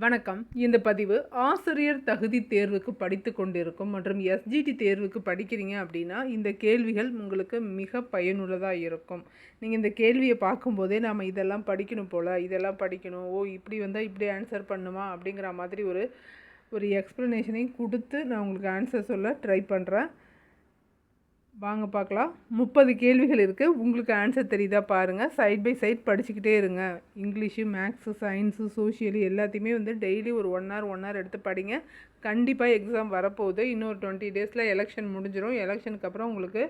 வணக்கம். இந்த பதிவு ஆசிரியர் தகுதி தேர்வுக்கு படித்து கொண்டிருக்கும் மற்றும் எஸ்ஜிடி தேர்வுக்கு படிக்கிறீங்க அப்படின்னா இந்த கேள்விகள் உங்களுக்கு மிக பயனுள்ளதாக இருக்கும். நீங்கள் இந்த கேள்வியை பார்க்கும்போதே நாம் இதெல்லாம் படிக்கணும் போல், இதெல்லாம் படிக்கணும், இப்படி வந்தால் இப்படி ஆன்சர் பண்ணுமா அப்படிங்கிற மாதிரி ஒரு எக்ஸ்ப்ளனேஷனையும் கொடுத்து நான் உங்களுக்கு ஆன்சர் சொல்ல ட்ரை பண்ணுறேன். வாங்க பார்க்கலாம். 30 கேள்விகள் இருக்குது. உங்களுக்கு ஆன்சர் தெரியுதா பாருங்கள். சைட் பை சைட் படிச்சுக்கிட்டே இருங்க. இங்கிலீஷு, மேக்ஸு, சயின்ஸு, சோஷியலு எல்லாத்தையுமே டெய்லி ஒரு 1 hour எடுத்து படிங்க. கண்டிப்பாக எக்ஸாம் வரப்போகுது. இன்னொரு 20 daysல எலெக்ஷன் முடிஞ்சிடும். எலெக்ஷனுக்கு அப்புறம் உங்களுக்கு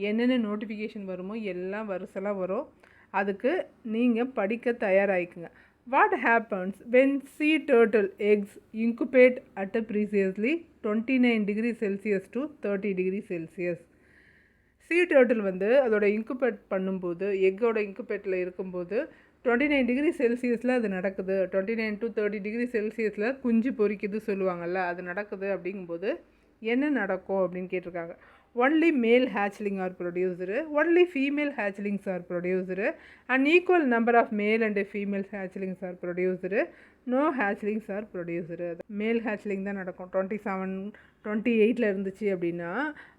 என்னென்ன நோட்டிஃபிகேஷன் வருமோ எல்லாம் வருசலாக வரும். அதுக்கு நீங்கள் படிக்க தயாராகிக்குங்க. What happens when sea turtle eggs incubate at previously 29 degrees Celsius to 30 degrees Celsius? Sea turtle அதோட இன்குபேட் பண்ணும்போது, எக்கோட இன்குபேட்டில் இருக்கும்போது 29 டிகிரி செல்சியஸில் அது நடக்குது. 29 to 30 டிகிரி செல்சியஸில் குஞ்சு பொரிக்குது சொல்லுவாங்கள்ல, அது நடக்குது. அப்படிங்கும்போது என்ன நடக்கும் அப்படின்னு கேட்டிருக்காங்க. Only male hatchling are produced, only female hatchlings are produced, and equal number of male and female hatchlings are produced, no hatchlings are produced. Male hatchling தான் நடக்கும். 28 இருந்துச்சு அப்படின்னா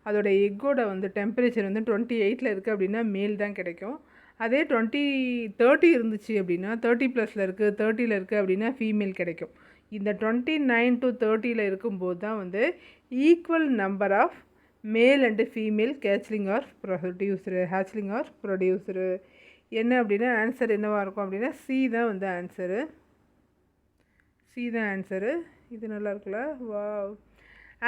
அதோட எக்கோட டெம்பரேச்சர் 28 இருக்குது அப்படின்னா மேல் தான் கிடைக்கும். அதே 30 இருந்துச்சு அப்படின்னா 30+ இருக்குது, 30 இருக்குது அப்படின்னா ஃபீமேல் கிடைக்கும். இந்த 29 to 30 இருக்கும்போது தான் equal number of male and female hatchling are produced. என்ன அப்படின்னா ஆன்சர் என்னவாக இருக்கும் அப்படின்னா சி தான் ஆன்சரு. இது நல்லா இருக்குல்ல?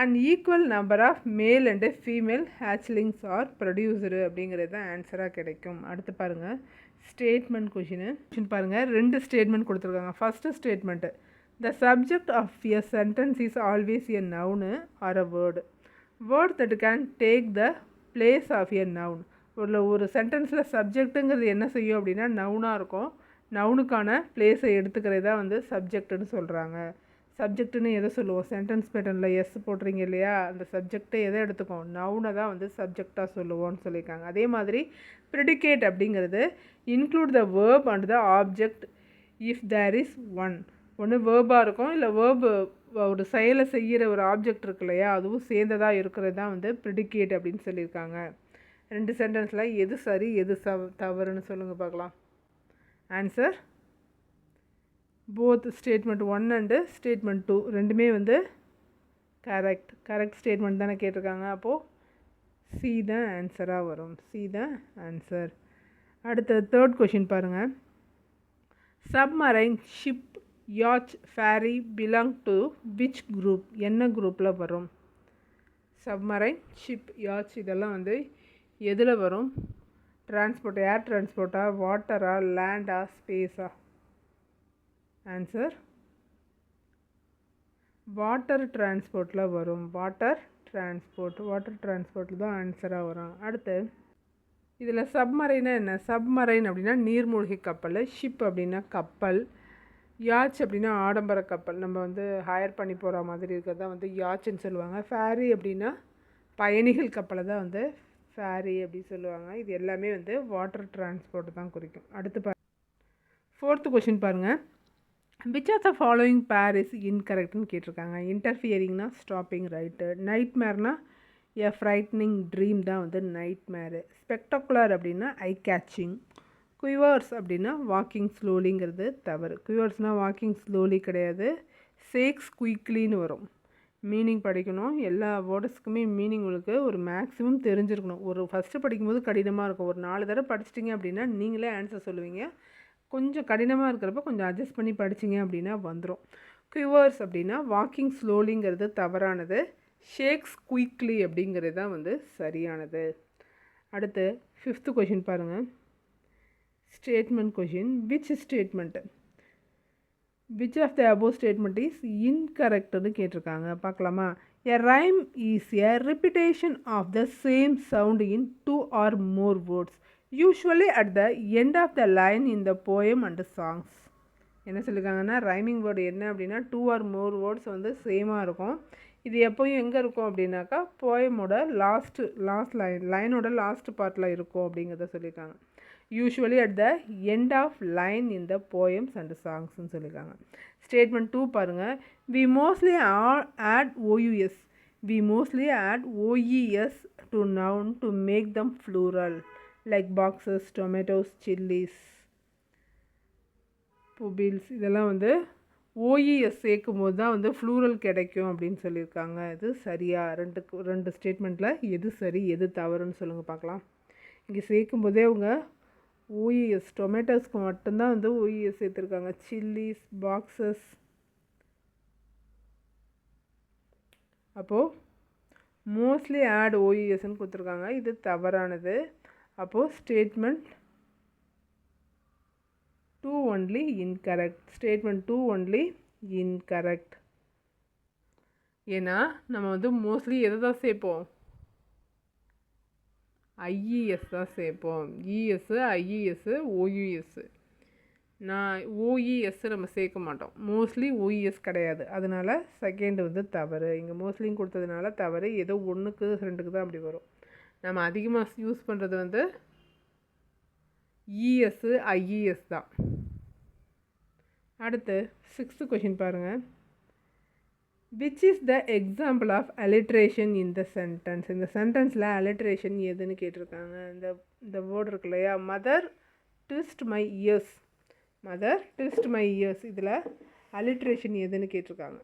And equal number of male and female hatchlings are produced அப்படிங்கிறது தான் ஆன்சராக கிடைக்கும். அடுத்து பாருங்கள், ஸ்டேட்மெண்ட் கொஷின் பாருங்கள். 2 ஸ்டேட்மெண்ட் கொடுத்துருக்காங்க. First statement, the subject of a sentence is always a noun or a word that can take the place of a noun. ஒரு சென்டென்ஸில் சப்ஜெக்ட்டுங்கிறது என்ன செய்யும் அப்படின்னா நவுனாக இருக்கும். நவுனுக்கான பிளேஸை எடுத்துக்கிறதா சப்ஜெக்ட்டுன்னு சொல்கிறாங்க. சப்ஜெக்ட்டுன்னு எதை சொல்லுவோம்? சென்டென்ஸ் பேட்டர்னில் எஸ் போடுறீங்க இல்லையா, அந்த சப்ஜெக்டை எதை எடுத்துக்கோம்? நவுனை தான் சப்ஜெக்டாக சொல்லுவோம்னு சொல்லியிருக்காங்க. அதே மாதிரி ப்ரிடிகேட் அப்படிங்கிறது include the verb and the object if there is ஒன்று வேர்பாக இருக்கும், இல்லை வேர்பு ஒரு செயலை செய்கிற ஒரு ஆப்ஜெக்ட் இருக்கு இல்லையா, அதுவும் சேர்ந்ததாக இருக்கிறது தான் ப்ரிடிகேட் அப்படின்னு சொல்லியிருக்காங்க. 2 சென்டென்ஸில் எது சரி எது தவறுன்னு சொல்லுங்கள் பார்க்கலாம். Answer both statement 1 and statement 2 ரெண்டுமே கரெக்ட் ஸ்டேட்மெண்ட் தானே கேட்டிருக்காங்க. அப்போது சி தான் ஆன்சராக வரும். சி தான் ஆன்சர். அடுத்த 3rd கொஷின் பாருங்கள். Submarine, ship, yacht, ferry belong to which group? என்ன குரூப்பில் வரும்? சப்மரைன், ஷிப், யாச் இதெல்லாம் எதில் வரும்? டிரான்ஸ்போர்ட், ஏர் டிரான்ஸ்போர்ட்டா, வாட்டரா, லேண்டா, ஸ்பேஸா? ஆன்சர் வாட்டர் டிரான்ஸ்போர்ட்டில் வரும். வாட்டர் டிரான்ஸ்போர்ட்டில் தான் ஆன்சராக வரும். அடுத்து இதில் சப்மரைனா என்ன? சப்மரைன் அப்படின்னா நீர்மூழ்கி கப்பல், ஷிப் அப்படின்னா கப்பல், யாச் அப்படின்னா ஆடம்பர கப்பல், நம்ம ஹையர் பண்ணி போகிற மாதிரி இருக்கிறது தான் யாச்சுன்னு சொல்லுவாங்க. ஃபேரி அப்படின்னா பயணிகள் கப்பலை தான் ஃபேரி அப்படி சொல்லுவாங்க. இது எல்லாமே வாட்டர் டிரான்ஸ்போர்ட் தான் குறிக்கும். அடுத்து 4th கொஷின் பாருங்கள். Which of the following pair is இன்கரெக்ட்னு கேட்டிருக்காங்க. இன்டர்ஃபியரிங்னா ஸ்டாப்பிங், ரைட்டு. நைட்மேர்னா எ ஃப்ரைட்னிங் ட்ரீம் தான் நைட்மேரு. ஸ்பெக்டகுலர் அப்படின்னா ஐ கேச்சிங். குய்வர்ஸ் அப்படின்னா வாக்கிங் ஸ்லோலிங்கிறது தவறு. குய்வர்ஸ்னால் வாக்கிங் ஸ்லோலி கிடையாது, சேக்ஸ் குயிக்லின்னு வரும். மீனிங் படிக்கணும். எல்லா வேர்ட்ஸுக்குமே மீனிங் உங்களுக்கு ஒரு மேக்ஸிமம் தெரிஞ்சிருக்கணும். ஒரு ஃபஸ்ட்டு படிக்கும்போது கடினமாக இருக்கும். ஒரு 4 தடவை படிச்சிட்டிங்க அப்படின்னா நீங்களே ஆன்சர் சொல்லுவீங்க. கொஞ்சம் கடினமாக இருக்கிறப்ப கொஞ்சம் அட்ஜஸ்ட் பண்ணி படிச்சிங்க அப்படின்னா வந்துடும். குய்வர்ஸ் வாக்கிங் ஸ்லோலிங்கிறது தவறானது. ஷேக்ஸ் குயிக்லி அப்படிங்கிறது தான் சரியானது. அடுத்து 5th கொஷின் பாருங்கள். Statement question. Which of the above statement is இன்கரெக்ட்னு கேட்டிருக்காங்க. பார்க்கலாமா? A rhyme is a repetition of the same sound in 2 or more words usually at the end of the line in the poem and songs. என்ன சொல்லியிருக்காங்கன்னா rhyming word என்ன அப்படின்னா 2 or more words சேமாக இருக்கும். இது எப்போயும் எங்கே இருக்கும் அப்படின்னாக்கா போயமோட லாஸ்ட் லைனோட லாஸ்ட் பார்ட்டில் இருக்கும் அப்படிங்கிறத சொல்லியிருக்காங்க. Usually at the end of line in the poems and சாங்ஸ்ன்னு சொல்லியிருக்காங்க. ஸ்டேட்மெண்ட் 2 பாருங்கள். We mostly add OUS. We mostly add OES to noun to make them plural like boxes, tomatoes, chillies, pupils. இதெல்லாம் வந்து O E S சேர்க்கும் போது தான் வந்து ஃப்ளூரல் கிடைக்கும் அப்படின்னு சொல்லியிருக்காங்க. இது சரியா? ரெண்டு ஸ்டேட்மெண்ட்டில் எது சரி எது தவறுன்னு சொல்லுங்கள் பார்க்கலாம். இங்கே சேர்க்கும் போதே அவங்க ஓஇஎஸ், டொமேட்டோஸ்க்கு மட்டும்தான் வந்து ஓஇஎஸ் சேர்த்துருக்காங்க. Chillies, boxes. அப்போது மோஸ்ட்லி ஆட் ஓஇஎஸ்ன்னு கொடுத்துருக்காங்க. இது தவறானது. அப்போது statement 2 only incorrect. Statement 2 only incorrect. ஏன்னா நம்ம வந்து மோஸ்ட்லி எதை தான் சேர்ப்போம்? ஐஇஎஸ் தான் சேர்ப்போம். ES, IES, OUS. நான் ஓஇஎஸ் நம்ம சேர்க்க மாட்டோம். மோஸ்ட்லி ஓஇஎஸ் கிடையாது. அதனால் செகண்ட் வந்து தவறு. இங்கே மோஸ்ட்லியும் கொடுத்ததுனால தவறு. ஏதோ 1க்கு 2க்கு தான் அப்படி வரும். நம்ம அதிகமாக யூஸ் பண்ணுறது வந்து இஎஸ், ஐஇஎஸ் தான். அடுத்து 6th கொஷின் பாருங்கள். Which is the example of alliteration in the sentence? இந்த சென்டென்ஸில் அலிட்ரேஷன் எதுன்னு கேட்டிருக்காங்க. இந்த வேர்டு இருக்கு இல்லையா, mother twist my ears. Mother twist my ears. இதில் அலிட்ரேஷன் எதுன்னு கேட்டிருக்காங்க.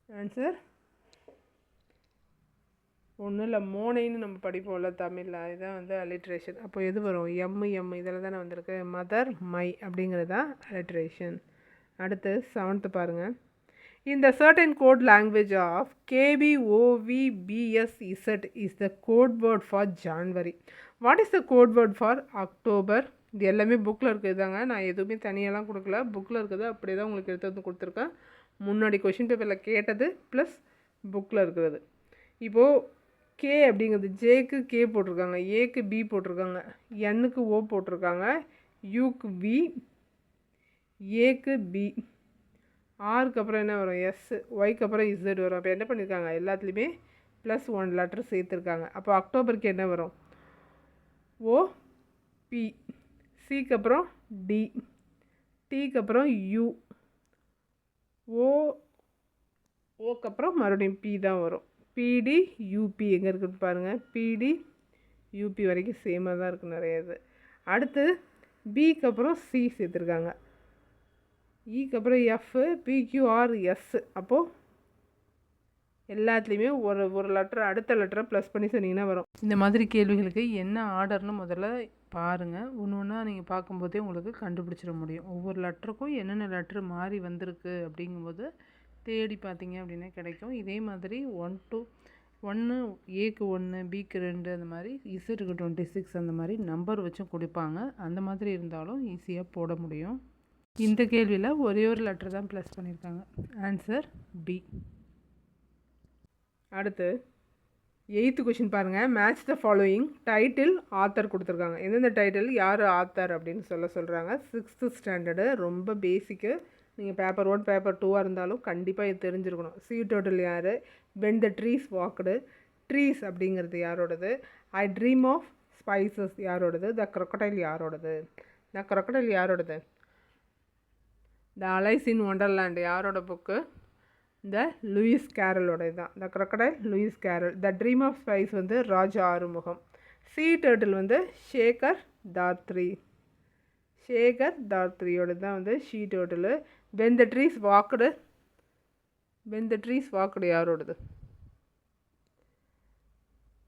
ஆன்சர் ஒன்றும் இல்லை, மோனைன்னு நம்ம படிப்போம்ல தமிழில், இதுதான் வந்து அலிட்ரேஷன். அப்போ எது வரும்? எம் இதில் தானே வந்திருக்கு. மதர் மை அப்படிங்கிறது தான் அலிட்ரேஷன். அடுத்து 7th பாருங்கள். இந்த certain code language of KBOVBSZ is the code word for January. What is the code word for October? இது எல்லாமே புக்கில் இருக்குது தாங்க. நான் எதுவுமே தனியெல்லாம் கொடுக்கல, புக்கில் இருக்குது. அப்படியே தான் உங்களுக்கு எடுத்து வந்து கொடுத்துருக்கேன். முன்னாடி கொஷின் பேப்பரில் கேட்டது ப்ளஸ் புக்கில் இருக்கிறது. இப்போது கே அப்படிங்கிறது ஜேக்கு கே போட்டிருக்காங்க, ஏக்கு பி போட்டிருக்காங்க, எண்ணுக்கு ஓ போட்டிருக்காங்க, யூக்கு வி, ஏக்கு பி, ஆருக்கு அப்புறம் என்ன வரும்? எஸ், ஒய்க்கு அப்புறம் இசட் வரும். அப்போ என்ன பண்ணியிருக்காங்க? எல்லாத்துலேயுமே +1 லெட்டர் சேர்த்துருக்காங்க. அப்போ அக்டோபருக்கு என்ன வரும்? ஓ பி, சிக்கு அப்புறம் டி, டிக்கு அப்புறம் யூ, ஓக்கு அப்புறம் மறுபடியும் பி தான் வரும். பிடி யூபி எங்கே இருக்குன்னு பாருங்கள். பிடி யூபி வரைக்கும் சேமாக தான் இருக்குது நிறைய இது. அடுத்து பிக்கு அப்புறம் சி சேர்த்துருக்காங்க, இக்கு அப்புறம் எஃப், பிக்யூஆர் எஸ். அப்போது எல்லாத்துலேயுமே ஒரு லெட்டர் அடுத்த லெட்டரை ப்ளஸ் பண்ணி சொன்னீங்கன்னா வரும். இந்த மாதிரி கேள்விகளுக்கு என்ன ஆர்டர்னு முதல்ல பாருங்கள். ஒன்று ஒன்றா நீங்கள் பார்க்கும்போதே உங்களுக்கு கண்டுபிடிச்சிட முடியும். ஒவ்வொரு லெட்டருக்கும் என்னென்ன லெட்ரு மாறி வந்திருக்கு அப்படிங்கும்போது தேடி பார்த்தீங்க அப்படின்னா கிடைக்கும். இதே மாதிரி 1 ஏக்கு 1, பிக்கு 2, அந்த மாதிரி இசட்டுக்கு 26 அந்த மாதிரி நம்பர் வச்சும் கொடுப்பாங்க. அந்த மாதிரி இருந்தாலும் ஈஸியாக போட முடியும். இந்த கேள்வியில் ஒரே ஒரு லெட்டர் தான் ப்ளஸ் பண்ணியிருக்காங்க. Answer B. அடுத்து 8th கொஷின் பாருங்கள். Match the following. Title, author கொடுத்துருக்காங்க. எந்தெந்த டைட்டில் யார் ஆத்தர் அப்படின்னு சொல்கிறாங்க. 6th ஸ்டாண்டர்டு, ரொம்ப பேசிக்கு. நீங்கள் பேப்பர் 1 பேப்பர் 2 இருந்தாலும் கண்டிப்பாக இது தெரிஞ்சிருக்கணும். சீ டோட்டல் யார்? When the trees walked. Trees அப்படிங்கிறது யாரோடது? ஐ ட்ரீம் ஆஃப் ஸ்பைசஸ் யாரோடது? த க்ரொக்கடைல் யாரோடது? த க்ரொக்கடைல் யாரோடது? த அலைஸ் இன் ஒண்டர்லேண்ட் யாரோட புக்கு? த லூயிஸ் கேரலோடது தான். The crocodile Lewis Carroll. The dream of spice வந்து ராஜா ஆறுமுகம். சீ டர்ட்டில் வந்து ஷேகர் தாத்ரி. ஷேகர் தாத்ரியோட தான் வந்து she turtle. When the trees walked. When the trees walked யாரோடது?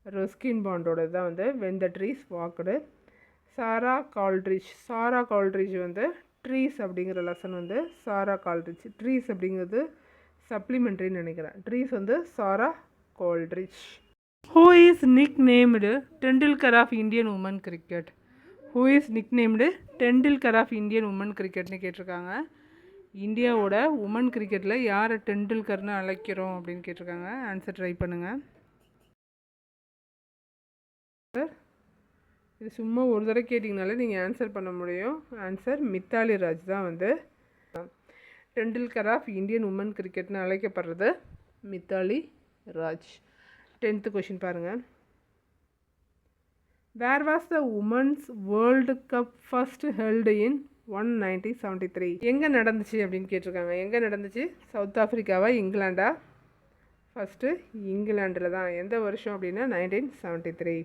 ரஸ்கின் பாண்டோடது தான் வந்து when the trees walked. Sarah Coleridge. Sarah Coleridge வந்து ட்ரீஸ் அப்படிங்கிற லெசன் வந்து சாரா கால்ட்ரிட்ஜ். ட்ரீஸ் அப்படிங்கிறது சப்ளிமெண்ட்ரின்னு நினைக்கிறேன். ட்ரீஸ் வந்து Sarah Coleridge. Who is nicknamed Tendulkar of Indian woman cricket? Who is nicknamed Tendulkar of Indian woman கிரிக்கெட்னு கேட்டிருக்காங்க. இந்தியாவோட உமன் கிரிக்கெட்டில் யாரை டெண்டுல்கர்னு அழைக்கிறோம் அப்படின்னு கேட்டிருக்காங்க. ஆன்சர் ட்ரை பண்ணுங்கள். இது சும்மா ஒரு தடவை கேட்டிங்கனாலே நீங்கள் ஆன்சர் பண்ண முடியும். ஆன்சர் மித்தாலி ராஜ் தான் வந்து டெண்டுல்கர் ஆஃப் இந்தியன் உமன் கிரிக்கெட்னு அழைக்கப்படுறது மித்தாலி ராஜ். 10th கொஷின் பாருங்கள். Where was the women's world cup first held in 1973? எங்கே நடந்துச்சு அப்படின்னு கேட்டிருக்காங்க. எங்கே நடந்துச்சு? சவுத் ஆஃப்ரிக்காவா இங்கிலாண்டா? ஃபஸ்ட்டு இங்கிலாண்டில் தான். எந்த வருஷம் அப்படின்னா 1973.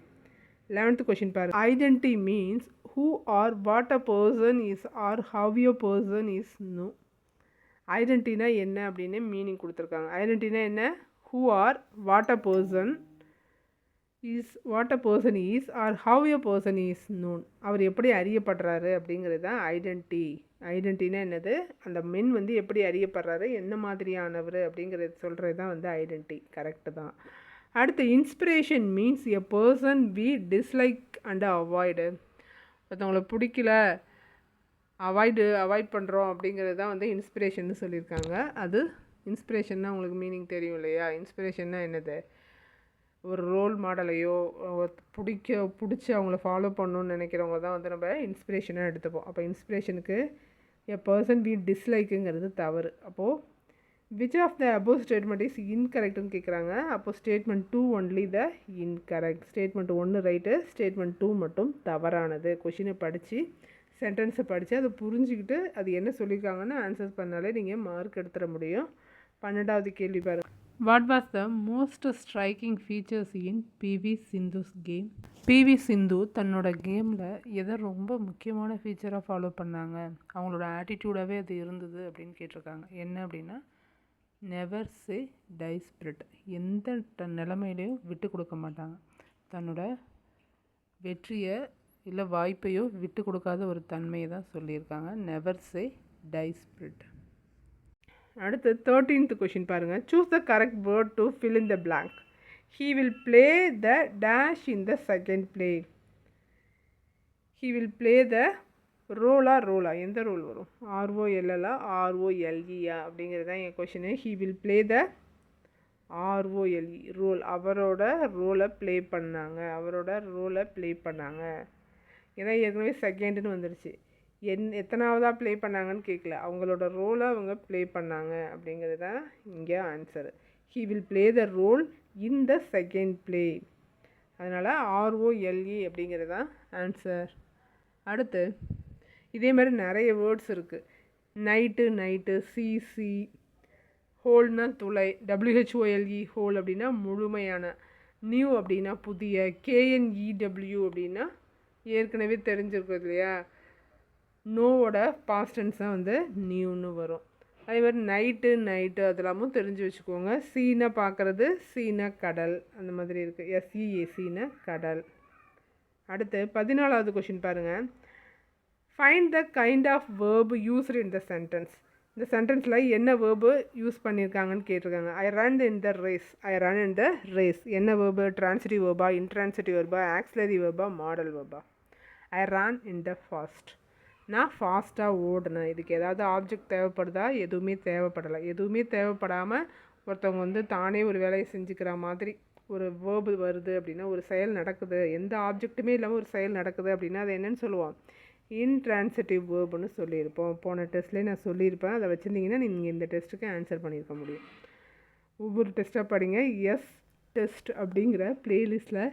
11th கொஷின் பாரு. Identity means who or what a person is or how a person is no. ஐடென்டினா என்ன அப்படின்னு மீனிங் கொடுத்துருக்காங்க. ஐடென்டினா என்ன? who or what a person is or how a person is known. அவர் எப்படி அறியப்படுறாரு அப்படிங்கிறது தான் ஐடென்டி. ஐடென்டினா என்னது? அந்த மென் வந்து எப்படி அறியப்படுறாரு, என்ன மாதிரியானவர் அப்படிங்கிறது சொல்கிறது தான் வந்து ஐடென்டி. கரெக்டு தான். அடுத்து inspiration means a person we dislike and avoid. ஒருத்தவங்களை பிடிக்கல, அவாய்ட் பண்ணுறோம் அப்படிங்கிறது தான் வந்து இன்ஸ்பிரேஷன்னு சொல்லியிருக்காங்க. அது இன்ஸ்பிரேஷன்னா உங்களுக்கு மீனிங் தெரியும் இல்லையா? இன்ஸ்பிரேஷன்னா என்னது? ஒரு ரோல் மாடலையோ பிடிச்சி அவங்கள ஃபாலோ பண்ணணுன்னு நினைக்கிறவங்க தான் வந்து நம்ம இன்ஸ்பிரேஷனாக எடுத்துப்போம். அப்போ இன்ஸ்பிரேஷனுக்கு எ பர்சன் வி டிஸ்லைக்குங்கிறது தவறு. அப்போது which of the above statement is இன்கரெக்ட்னு கேட்குறாங்க. அப்போது statement 2 only the incorrect. Statement 1 right, statement 2 மட்டும் தவறானது. கொஷினை படித்து சென்டென்ஸை படித்து அதை புரிஞ்சுக்கிட்டு அது என்ன சொல்லியிருக்காங்கன்னு ஆன்சர்ஸ் பண்ணாலே நீங்கள் மார்க் எடுத்துட முடியும். 12வது கேள்வி பாருங்கள். What was the most striking features in PV Sindhu's game? PV Sindhu தன்னோட கேமில் எதை ரொம்ப முக்கியமான ஃபீச்சராக ஃபாலோ பண்ணாங்க, அவங்களோட ஆட்டிடியூடாகவே அது இருந்தது அப்படின்னு கேட்டிருக்காங்க. என்ன அப்படின்னா நெவர் சே டை ஸ்பிரிட். எந்த நிலைமையிலையும் விட்டு கொடுக்க மாட்டாங்க. தன்னோட வெற்றியை இல்லை வாய்ப்பையோ விட்டு கொடுக்காத ஒரு தன்மையை தான் சொல்லியிருக்காங்க. Never say die spirit. அடுத்து 13th கொஷின் பாருங்கள். Choose the correct word to fill in the blank. He will play the dash in the second play. He will play the ரோலா? எந்த ரோல் வரும்? ROLLா ROLEயா அப்படிங்கிறது தான் என் கொஷினு. He will play the ROLE role. அவரோட ரோலை ப்ளே பண்ணாங்க. ஏன்னா ஏற்கனவே செகண்டுன்னு வந்துடுச்சு. எத்தனாவதாக ப்ளே பண்ணாங்கன்னு கேட்கல, அவங்களோட ரோலை அவங்க ப்ளே பண்ணாங்க அப்படிங்கிறது தான் இங்கே answer. He will play the role in the second play. அதனால் ROLE அப்படிங்கிறது தான் ஆன்சர். அடுத்து இதே மாதிரி நிறைய வேர்ட்ஸ் இருக்குது. நைட்டு, சிசி, ஹோல்னா துளை, WHOLE ஹோல் அப்படின்னா முழுமையான, நியூ அப்படின்னா புதிய, KNEW அப்படின்னா ஏற்கனவே தெரிஞ்சிருக்கும் இல்லையா? நோவோட பாஸ்டன்ஸ் தான் வந்து நியூன்னு வரும். அதே மாதிரி நைட்டு அதெல்லாமும் தெரிஞ்சு வச்சுக்கோங்க. சீனா பார்க்குறது, சீனா கடல், அந்த மாதிரி இருக்குது. SEACனா கடல். அடுத்து 14வது கொஷின் பாருங்கள். Find the kind of verb used in the sentence. இந்த சென்டென்ஸில் என்ன வேர்பு யூஸ் பண்ணியிருக்காங்கன்னு கேட்டிருக்காங்க. I run in the race. என்ன வேர்பு? ட்ரான்சிட்டிவ் வேர்பா, இன்ட்ரான்சிட்டிவ் வேர்பா, ஆக்சிலரி வேர்பா, மாடல் வேர்பா? I run in the fast. நான் ஃபாஸ்ட்டாக ஓடினேன். இதுக்கு ஏதாவது ஆப்ஜெக்ட் தேவைப்படுதா? எதுவுமே தேவைப்படலை. எதுவுமே தேவைப்படாமல் ஒருத்தவங்க வந்து தானே ஒரு வேலையை செஞ்சுக்கிற மாதிரி ஒரு வேர்பு வருது அப்படின்னா, ஒரு செயல் நடக்குது, எந்த ஆப்ஜெக்ட்டுமே இல்லாமல் ஒரு செயல் நடக்குது அப்படின்னா அது என்னென்னு சொல்லுவோம்? இன்ட்ரான்சிட்டிவ் வேர்புன்னு சொல்லியிருப்போம். போன டெஸ்ட்லேயே நான் சொல்லியிருப்பேன். அதை வச்சுருந்தீங்கன்னா நீங்கள் இந்த டெஸ்ட்டுக்கு ஆன்சர் பண்ணியிருக்க முடியும். ஒவ்வொரு டெஸ்ட்டாக படிங்க. டெஸ்ட் அப்படிங்கிற ப்ளேலிஸ்ட்டில்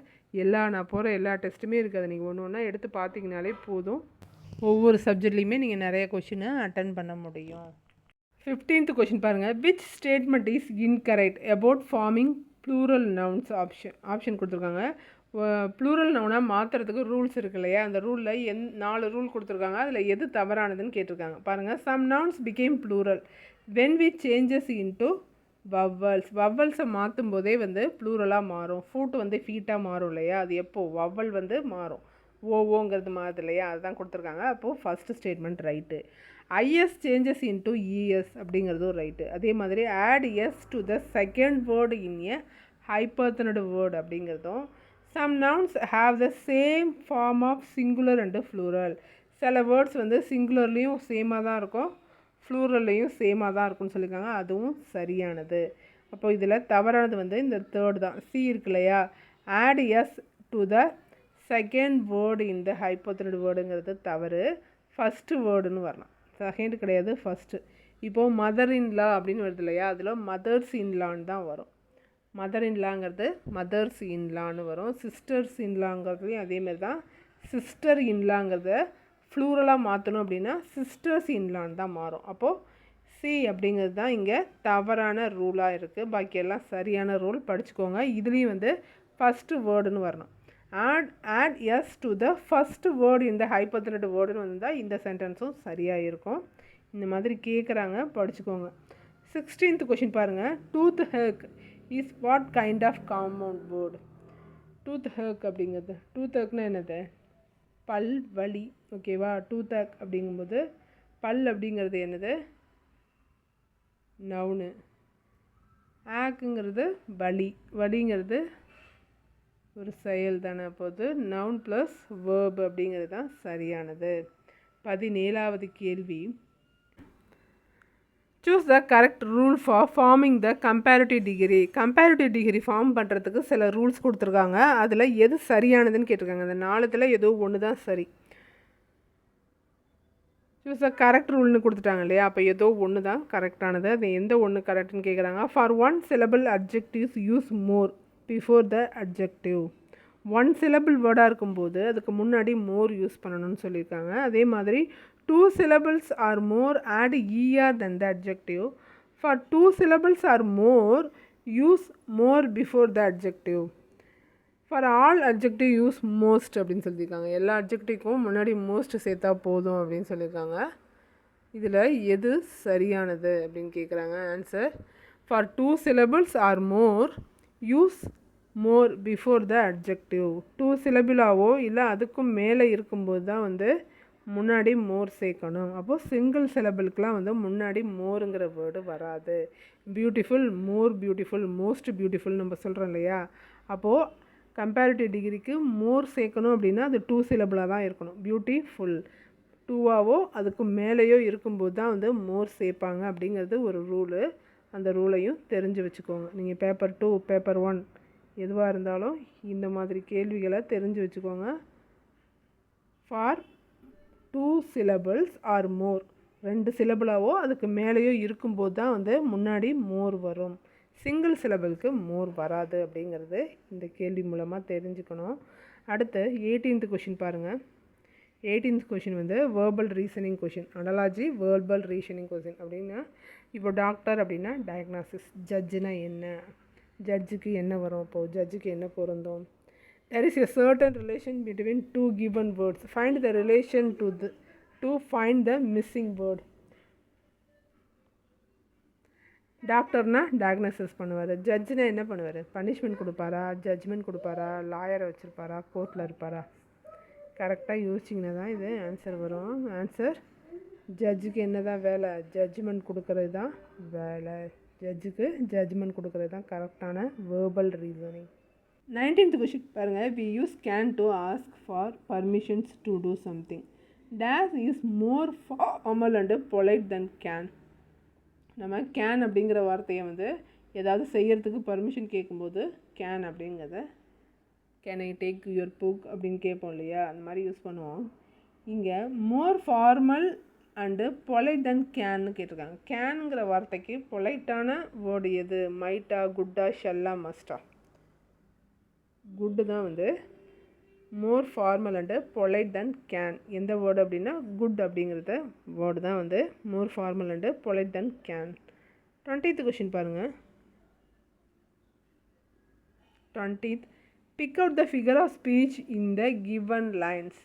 நான் போகிற எல்லா டெஸ்ட்டுமே இருக்குது. அதை நீங்கள் ஒன்று ஒன்றா எடுத்து பார்த்தீங்கனாலே போதும். ஒவ்வொரு சப்ஜெக்ட்லேயுமே நீங்கள் நிறைய கொஷினை அட்டன் பண்ண முடியும். 15th கொஷின் பாருங்கள். Which statement is incorrect about forming plural nouns? Option கொடுத்துருக்காங்க. ப்ளூரல் நவுனாக மாற்றுறதுக்கு ரூல்ஸ் இருக்கு இல்லையா? அந்த ரூலில் 4 ரூல் கொடுத்துருக்காங்க. அதில் எது தவறானதுன்னு கேட்டிருக்காங்க. பாருங்கள். Some nouns become plural when we changes into வவ்வல்ஸை மாற்றும் போதே வந்து ப்ளூரலாக மாறும். ஃபூட் வந்து ஃபீட்டாக மாறும் இல்லையா? அது எப்போது வவ்வல் வந்து மாறும், ஓங்கிறது மாறுது இல்லையா? அதுதான் கொடுத்துருக்காங்க. அப்போது first statement right. IS changes into ES அப்படிங்கிறதும் ரைட்டு. அதே மாதிரி add S to the second word in a hyphenated word அப்படிங்கிறதும். Some nouns have the same form of singular and plural. சில வேர்ட்ஸ் வந்து சிங்குலர்லேயும் சேமாக தான் இருக்கும், ப்ளூரல்லையும் சேமாக தான் இருக்கும்னு சொல்லியிருக்காங்க. அதுவும் சரியானது. அப்போ இதில் தவறானது வந்து இந்த தேர்டு தான், சி இருக்கு இல்லையா? Add S to the second word இந்த ஹைபோத்தனட் வேர்டுங்கிறது தவறு. ஃபஸ்ட்டு வேர்டுன்னு வரலாம், செகண்ட் கிடையாது, ஃபஸ்ட்டு. இப்போது மதர் இன்லா அப்படின்னு வருது இல்லையா? அதில் மதர்ஸ் இன்லான்னு தான் வரும். மதர் இன்லாங்கிறது மதர்ஸ் இன்லான்னு வரும். சிஸ்டர்ஸ் இன்லாங்கிறதுலையும் அதேமாரி தான். சிஸ்டர் இன்லாங்கிறத ஃப்ளூரலாக மாற்றணும் அப்படின்னா சிஸ்டர்ஸ் இன்லான்னு தான் மாறும். அப்போது சி அப்படிங்கிறது தான் இங்கே தவறான ரூலாக இருக்குது. பாக்கியெல்லாம் சரியான ரூல் படிச்சுக்கோங்க. இதுலேயும் வந்து ஃபஸ்ட்டு வேர்டுன்னு வரணும். Add S to the first word இந்த ஹைபோதெட்டிக்கல் வேர்டுன்னு வந்தால் இந்த சென்டென்ஸும் சரியாக இருக்கும். இந்த மாதிரி கேட்குறாங்க, படிச்சுக்கோங்க. 16th கொஷின் பாருங்கள். Toothache is what kind of compound word? Toothache அப்படிங்கிறது, டூத் ஹேக்னா என்னது? பல் வலி. ஓகேவா? டூத் ஹேக் அப்படிங்கும்போது பல் அப்படிங்கிறது என்னது? நவுனு. ஆக்குங்கிறது வலி. வலிங்கிறது ஒரு செயல் தானே. அப்போது நவுன் ப்ளஸ் வேர்ப் அப்படிங்கிறது தான் சரியானது. 17வது கேள்வி. Choose the correct rule for forming the comparative degree. Comparative degree form பண்ணுறதுக்கு சில ரூல்ஸ் கொடுத்துருக்காங்க. அதில் எது சரியானதுன்னு கேட்டிருக்காங்க. அந்த 4ல் ஏதோ ஒன்று தான் சரி. சூஸ் த கரெக்ட் ரூல்னு கொடுத்துட்டாங்க இல்லையா? அப்போ ஏதோ ஒன்று தான் கரெக்டானது. அது எந்த ஒன்று கரெக்டுன்னு கேட்குறாங்க. For one syllable adjectives use more before the adjective. One syllable வேர்டாக இருக்கும்போது அதுக்கு முன்னாடி மோர் யூஸ் பண்ணணும்னு சொல்லியிருக்காங்க. அதே மாதிரி 2 syllables or more add er than the adjective. For 2 syllables or more use more before the adjective. For all adjective use most அப்படின்னு சொல்லியிருக்காங்க. எல்லா அட்ஜெக்டிவ்க்கும் முன்னாடி மோஸ்ட் சேர்த்தா போதும் அப்படின்னு சொல்லியிருக்காங்க. இதில் எது சரியானது அப்படின்னு கேட்குறாங்க. Answer for 2 syllables or more use more before the adjective. 2 சிலபிளாவோ இல்லை அதுக்கும் மேலே இருக்கும்போது தான் வந்து முன்னாடி மோர் சேர்க்கணும். அப்போது சிங்கிள் சிலபிளுக்கெலாம் வந்து முன்னாடி மோருங்கிற வேர்டு வராது. பியூட்டிஃபுல், மோர் பியூட்டிஃபுல், மோஸ்ட் பியூட்டிஃபுல் நம்ம சொல்கிறோம் இல்லையா? அப்போது கம்பேரிட்டிவ் டிகிரிக்கு மோர் சேர்க்கணும் அப்படின்னா அது 2 சிலபிளாக தான் இருக்கணும். பியூட்டிஃபுல் 2ஆவோ அதுக்கு மேலேயோ இருக்கும்போது தான் வந்து மோர் சேர்ப்பாங்க அப்படிங்கிறது ஒரு ரூலு. அந்த ரூலையும் தெரிஞ்சு வச்சுக்கோங்க. நீங்கள் பேப்பர் 2 பேப்பர் 1 எதுவாக இருந்தாலும் இந்த மாதிரி கேள்விகளை தெரிஞ்சு வச்சுக்கோங்க. ஃபார் 2 syllables or more 2 சிலபிளாவோ அதுக்கு மேலேயோ இருக்கும்போது தான் வந்து முன்னாடி மோர் வரும். சிங்கிள் சிலபிளுக்கு மோர் வராது அப்படிங்கிறது இந்த கேள்வி மூலமாக தெரிஞ்சுக்கணும். அடுத்து 18th கொஷின் பாருங்கள். 18th கொஷின் வந்து verbal reasoning question. Analogy verbal reasoning question அப்படின்னா, இப்போ டாக்டர் அப்படின்னா டயக்னாசிஸ். ஜட்ஜுனா என்ன? ஜட்ஜுக்கு என்ன வரும்? அப்போது ஜட்ஜுக்கு என்ன பொருந்தும்? There is a certain relation between 2 given words. Find the relation to find the missing word. டாக்டர்னா டயக்னோசிஸ் பண்ணுவார். ஜட்ஜுனா என்ன பண்ணுவார்? பனிஷ்மெண்ட் கொடுப்பாரா? ஜட்ஜ்மெண்ட் கொடுப்பாரா? லாயரை வச்சுருப்பாரா? கோர்ட்டில் இருப்பாரா? கரெக்டாக யோசிச்சிங்கன்னா தான் இது ஆன்சர் வரும். ஆன்சர் ஜட்ஜுக்கு என்ன தான் வேலை? ஜட்ஜ்மெண்ட் கொடுக்கறது தான் வேலை. ஜட்ஜுக்கு ஜட்ஜ்மெண்ட் கொடுக்கறது தான் கரெக்டான வேர்பல் ரீசனிங். 19th கொஷின் பாருங்கள். we use can to ask for permissions to do something. dash is more formal and polite than can. நம்ம can அப்படிங்கிற வார்த்தையை வந்து ஏதாவது செய்கிறதுக்கு பர்மிஷன் கேட்கும்போது can அப்படிங்கிறத can I take your book அப்படின்னு கேட்போம் இல்லையா? அந்த மாதிரி யூஸ் பண்ணுவோம். இங்கே more formal அண்டு பொலைட் தென் கேன்னு கேட்டிருக்காங்க. கேனுங்கிற வார்த்தைக்கு பொலைட்டான வேர்டு எது? மைட்டா, குட்டா, ஷெல்லா, மஸ்டா? குட்டு தான் வந்து more formal and polite than can. எந்த வேர்டு அப்படின்னா குட் அப்படிங்கிறத வேர்டு தான் வந்து more formal and polite than can. 20th question பாருங்கள். 20th pick out the figure of speech in the given lines.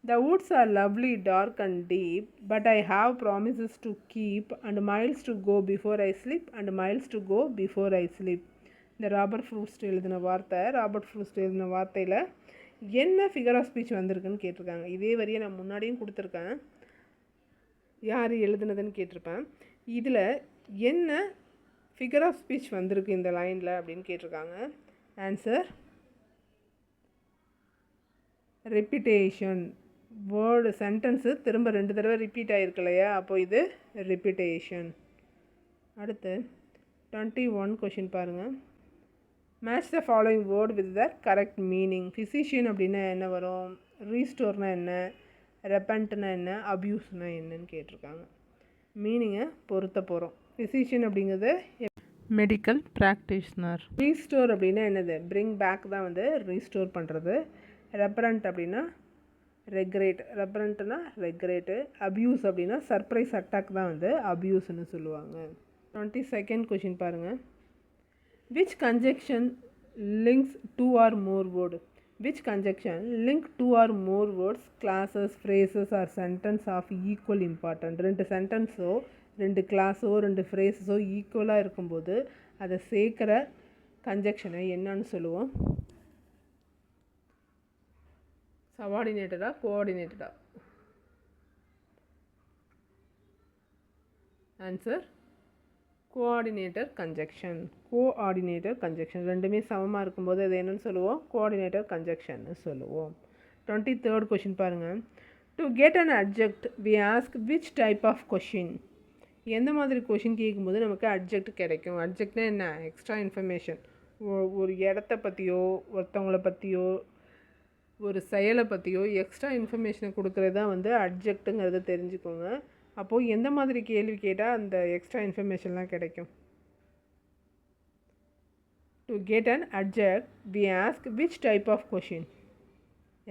The woods are lovely, dark and deep, but I have promises to keep and miles to go before I sleep and miles to go before I sleep. இந்த Robert Proust எழுதின வார்த்தையில் என்ன figure of speech வந்திருக்குன்னு கேட்டிருக்காங்க. இதே வரியை நான் முன்னாடியும் கொடுத்துருக்கேன். யார் எழுதுனதுன்னு கேட்டிருப்பேன். இதில் என்ன ஃபிகர் ஆஃப் ஸ்பீச் வந்திருக்கு இந்த லைனில் அப்படின்னு கேட்டிருக்காங்க. Answer repetition. வேர்டு சென்டென்ஸு திரும்ப 2 தடவை ரிப்பீட் ஆகிருக்கு இல்லையா? அப்போது இது ரெப்பிட்டேஷன். அடுத்து 21 கொஷின் பாருங்கள். Match the following word with the correct meaning. Physician அப்படின்னா என்ன வரும்? ரீஸ்டோர்னா என்ன? ரெப்பண்ட்னா என்ன? அப்யூஸ்னா என்னன்னு கேட்டிருக்காங்க. மீனிங்கை பொருத்த போகிறோம். ஃபிசிஷியன் அப்படிங்கிறது மெடிக்கல் ப்ராக்டிஷனர். ரீஸ்டோர் அப்படின்னா என்னது? பிரிங் பேக் தான் வந்து ரீஸ்டோர் பண்ணுறது. ரெப்பரண்ட் அப்படின்னா ரெக்ரேட், ரெப்பரண்ட்னா ரெக்ரேட்டு. அப்யூஸ் அப்படின்னா சர்ப்ரைஸ் அட்டாக் தான் வந்து அப்யூஸ்ன்னு சொல்லுவாங்க. 22nd கொஷின் பாருங்கள். Which conjunction links 2 or more word? Which conjunction link 2 or more words, classes, phrases or sentence of equal importance? ரெண்டு சென்டென்ஸோ ரெண்டு கிளாஸோ ரெண்டு ஃப்ரேஸஸோ ஈக்குவலாக இருக்கும்போது அதை சேர்க்குற கன்ஜெக்ஷனை என்னன்னு சொல்லுவோம்? சபார்டினேட்டடா கோஆர்டினேட்டடா? Answer coordinator conjunction. Coordinator conjunction ரெண்டுமே சமமாக இருக்கும்போது அது என்னன்னு சொல்லுவோம்? கோஆர்டினேட்டர் கன்ஜெக்ஷன்னு சொல்லுவோம். 23rd கொஷின் பாருங்கள். To get an adjective we ask which type of question? எந்த மாதிரி கொஷின் கேட்கும்போது நமக்கு அட்ஜெக்ட் கிடைக்கும்? அட்ஜெக்ட்னா என்ன? Extra information. ஒரு இடத்த பற்றியோ ஒருத்தவங்களை பற்றியோ ஒரு செயலை பற்றியோ எக்ஸ்ட்ரா இன்ஃபர்மேஷனை கொடுக்குறது தான் வந்து அட்ஜெக்ட்டுங்கிறத தெரிஞ்சுக்கோங்க. அப்போது எந்த மாதிரி கேள்வி கேட்டால் அந்த எக்ஸ்ட்ரா இன்ஃபர்மேஷன்லாம் கிடைக்கும்? To get an adjective we ask which type of question?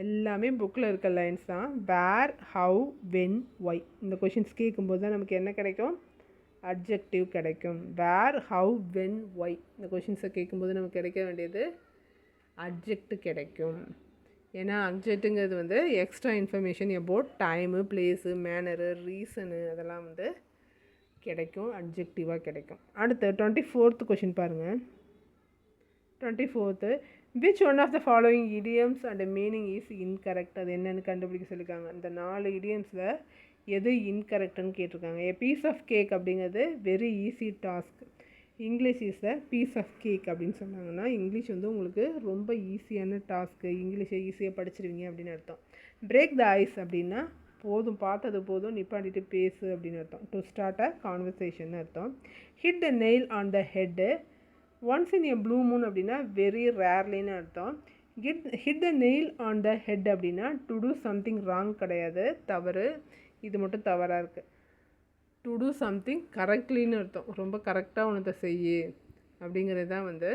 எல்லாமே புக்கில் இருக்க லைன்ஸ் தான். Where, how, when, why. இந்த கொஷின்ஸ் கேட்கும்போது தான் நமக்கு என்ன கிடைக்கும்? அட்ஜெக்டிவ் கிடைக்கும். வேர், ஹவு, வென், ஒய் இந்த கொஷின்ஸை கேட்கும்போது நமக்கு கிடைக்க வேண்டியது அட்ஜெக்ட் கிடைக்கும். ஏன்னா அட்ஜெக்ட்டுங்கிறது வந்து extra information about time, place, manner, reason அதெல்லாம் வந்து கிடைக்கும், அட்ஜெக்டிவாக கிடைக்கும். அடுத்து 24th கொஷின் பாருங்கள். 24th which one of the following idioms and meaning is incorrect? அது என்னென்னு கண்டுபிடிக்க சொல்லியிருக்காங்க. இந்த 4 இடியம்ஸில் எது இன்கரெக்டுன்னு கேட்டிருக்காங்க. ஏ பீஸ் ஆஃப் கேக் அப்படிங்கிறது very easy task. English is the piece of cake அப்படின்னு சொன்னாங்கன்னா இங்கிலீஷ் வந்து உங்களுக்கு ரொம்ப ஈஸியான டாஸ்க்கு. இங்கிலீஷை ஈஸியாக படிச்சிருவீங்க அப்படின்னு அர்த்தம். பிரேக் த ஐஸ் அப்படின்னா போதும், பார்த்தது போதும், நிப்பாட்டிட்டு பேசு அப்படின்னு அர்த்தம். டு ஸ்டார்ட் அ கான்வர்சேஷன் அர்த்தம். Hit the nail on the head. Once in a blue Moon அப்படின்னா வெரி ரேர்லின்னு அர்த்தம். Hit the nail on the head அப்படின்னா டு டூ சம்திங் ராங் கிடையாது, தவறு. இது மட்டும் தவறாக இருக்குது. டு டூ சம்திங் கரெக்ட்லின்னு அர்த்தம். ரொம்ப கரெக்டாக ஒன்றத்தை செய்யு அப்படிங்கிறது தான் வந்து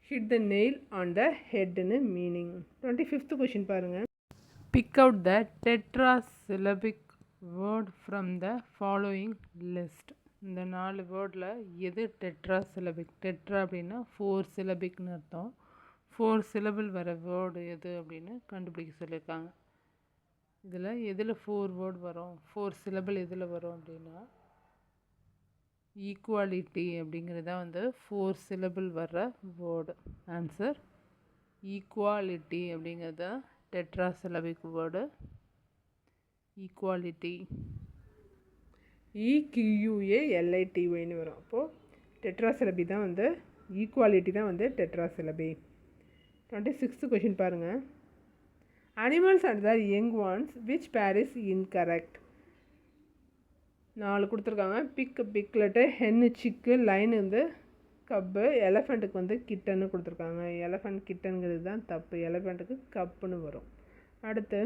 hit the nail on the ஹெட்னு மீனிங். 25th கொஷின் பாருங்கள். Pick out the tetrasyllabic word from the following list. இந்த 4 வேர்டில் எது டெட்ராசிலபிக்? டெட்ரா அப்படின்னா 4 சிலபிக்னு அர்த்தம். 4 சிலபிள் வர வேர்டு எது அப்படின்னு கண்டுபிடிக்க சொல்லியிருக்காங்க. இதில் எதில் 4 வேர்டு வரும்? 4 சிலபிள் எதில் வரும் அப்படின்னா ஈக்குவாலிட்டி அப்படிங்கிறது தான் வந்து 4 சிலபிள் வர்ற வேர்டு. ஆன்சர் ஈக்குவாலிட்டி அப்படிங்கிறது தான் டெட்ராசிலபிக் வேர்டு. ஈக்குவாலிட்டி. EQUALITYன்னு வரும். அப்போது டெட்ராசிலபி தான் வந்து ஈக்குவாலிட்டி தான் வந்து டெட்ராசிலபி. 26th கொஷின் பாருங்கள். Animals and the young once which பேர் இஸ் இன்கரெக்ட்? 4 கொடுத்துருக்காங்க. பிக்லெட்டு, ஹென்னு சிக்கு, லைன் வந்து கப்பு, எலஃபண்ட்டுக்கு வந்து கிட்டன்னு கொடுத்துருக்காங்க. எலஃபண்ட் கிட்டனுங்கிறது தான் தப்பு. எலஃபண்ட்டுக்கு கப்புன்னு வரும். அடுத்து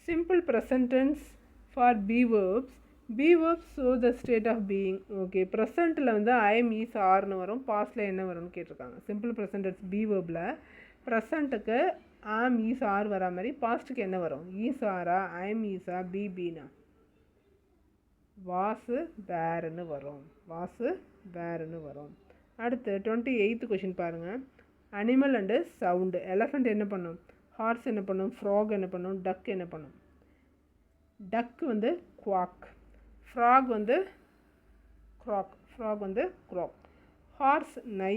simple present tense for be verbs. Be verbs show the state of being. Okay, ப்ரெசண்ட்டில் வந்து ஐஎம் ஈஸ் ஆர்னு வரும். பாஸ்டில் என்ன வரும்னு கேட்டிருக்காங்க. சிம்பிள் ப்ரெசன்ட் டென்ஸ் பி வேர்பில் ப்ரெசண்ட்டுக்கு ஆம் ஈஸ் ஆர் வரா மாதிரி பாஸ்ட்டுக்கு என்ன வரும்? ஈஸ் ஆரா, ஐஎம் ஈஸா, பிபினா? வாசு வேறுன்னு வரும். வாசு வேறுன்னு வரும். அடுத்து 28th கொஷின் பாருங்கள். Animal and sound. எலஃபண்ட் என்ன பண்ணும்? ஹார்ஸ் என்ன பண்ணும்? ஃப்ராக் என்ன பண்ணும்? டக் என்ன பண்ணும்? டக் வந்து குவாக், ஃப்ராக் வந்து க்ராக், ஃப்ராக் வந்து க்ராக். ஹார்ஸ் நை,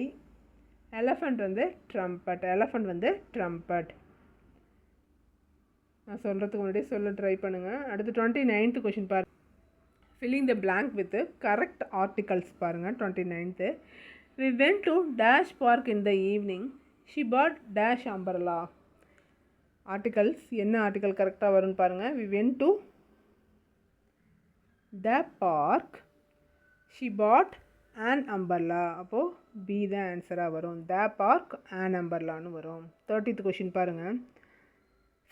எலஃபண்ட் வந்து ட்ரம்பட், எலஃபண்ட் வந்து ட்ரம்பட். நான் சொல்கிறதுக்கு முன்னாடியே சொல்ல ட்ரை பண்ணுங்கள். அடுத்து 29th கொஷின் பாருங்கள். Filling the blank with correct articles பாருங்கள். 29th. We went to dash park in the evening. She bought dash umbrella. Articles என்ன ஆர்டிகல் கரெக்டாக வரும்னு பாருங்கள். We went to the park. She bought an umbrella. அப்போது B தான் ஆன்சராக வரும். the park an umbrella-னு வரும். 30th question பாருங்கள்.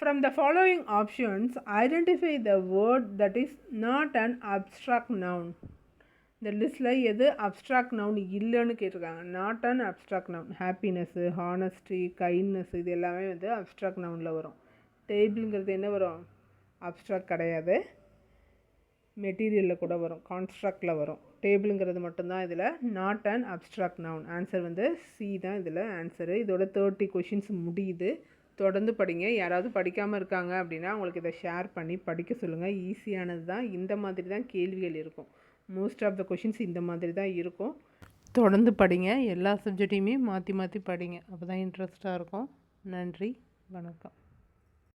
From the following options, identify the word that is not an abstract noun. இந்த லிஸ்ட்டில் எது அப்ஸ்ட்ராக்ட் நவுன் இல்லைன்னு கேட்டிருக்காங்க. Not and abstract noun. Happiness, honesty, kindness இது எல்லாமே வந்து அப்ஸ்ட்ராக்ட் நவுனில் வரும். டேபிளுங்கிறது என்ன வரும்? அப்ஸ்ட்ராக்ட் கிடையாது, மெட்டீரியலில் கூட வரும், கான்ஸ்ட்ரக்டில் வரும். டேபிளுங்கிறது மட்டும்தான் இதில் not and abstract noun. Answer வந்து சி தான் இதில் ஆன்சரு. இதோட 30 கொஷின்ஸ் முடியுது. தொடர்ந்து படிங்க. யாராவது படிக்காமல் இருக்காங்க அப்படின்னா அவங்களுக்கு இதை ஷேர் பண்ணி படிக்க சொல்லுங்கள். ஈஸியானது தான். இந்த மாதிரி தான் கேள்விகள் இருக்கும். மோஸ்ட் ஆஃப் த கொஷின்ஸ் இந்த மாதிரி தான் இருக்கும். தொடர்ந்து படிங்க. எல்லா சப்ஜெக்டையுமே மாற்றி மாற்றி படிங்க. அப்போ தான் இன்ட்ரெஸ்ட்டாக இருக்கும். நன்றி, வணக்கம்.